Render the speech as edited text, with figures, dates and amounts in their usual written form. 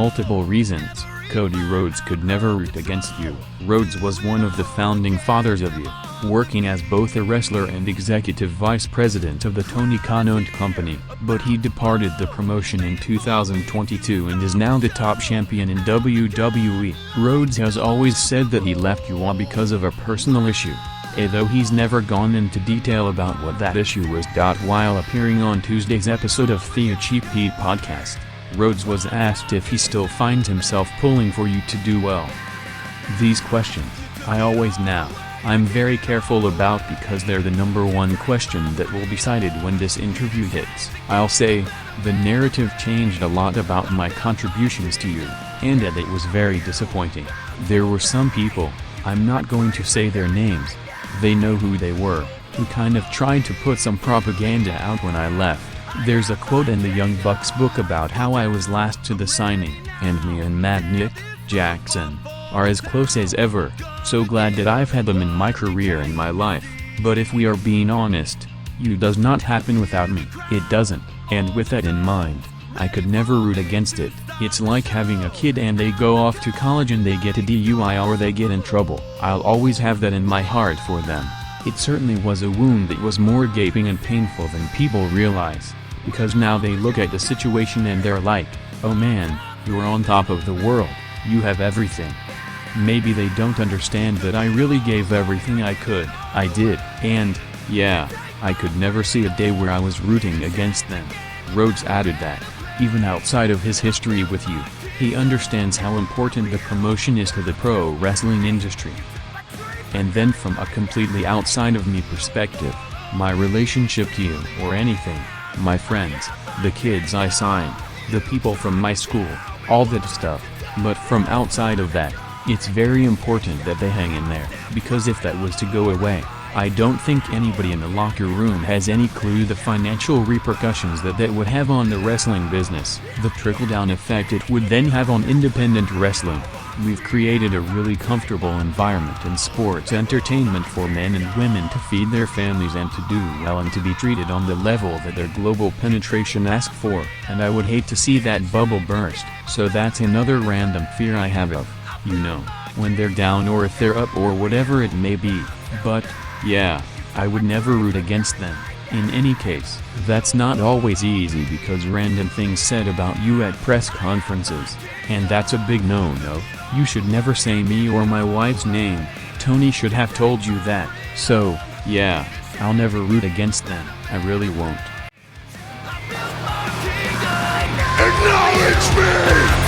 multiple reasons. Cody Rhodes could never root against you. Rhodes was one of the founding fathers of you, working as both a wrestler and executive vice president of the Tony Khan-owned company, but he departed the promotion in 2022 and is now the top champion in WWE. Rhodes has always said that he left you all because of a personal issue, though he's never gone into detail about what that issue was. While appearing on Tuesday's episode of the Cheap Heat podcast, Rhodes was asked if he still finds himself pulling for you to do well. These questions, I'm very careful about because they're the number one question that will be cited when this interview hits. I'll say, the narrative changed a lot about my contributions to you, and that it was very disappointing. There were some people, I'm not going to say their names, they know who they were, who kind of tried to put some propaganda out when I left. There's a quote in the Young Bucks book about how I was last to the signing, and me and Mad Nick Jackson are as close as ever. So glad that I've had them in my career and my life. But if we are being honest, you does not happen without me. It doesn't, and with that in mind, I could never root against it. It's like having a kid and they go off to college and they get a DUI or they get in trouble. I'll always have that in my heart for them. It certainly was a wound that was more gaping and painful than people realize. Because now they look at the situation and they're like, oh man, you're on top of the world, you have everything. Maybe they don't understand that I really gave everything I could. I did, and, yeah, I could never see a day where I was rooting against them. Rhodes added that, even outside of his history with you, he understands how important the promotion is to the pro wrestling industry. And then from a completely outside of me perspective, my relationship to you or anything, my friends, the kids I signed, the people from my school, all that stuff, but from outside of that, it's very important that they hang in there, because if that was to go away, I don't think anybody in the locker room has any clue the financial repercussions that would have on the wrestling business, the trickle-down effect it would then have on independent wrestling. We've created a really comfortable environment in sports entertainment for men and women to feed their families and to do well and to be treated on the level that their global penetration asks for, and I would hate to see that bubble burst. So that's another random fear I have of, when they're down or if they're up or whatever it may be. But, yeah, I would never root against them. In any case, that's not always easy because random things said about you at press conferences, and that's a big no-no. You should never say me or my wife's name. Tony should have told you that. So, yeah, I'll never root against them. I really won't. Acknowledge me!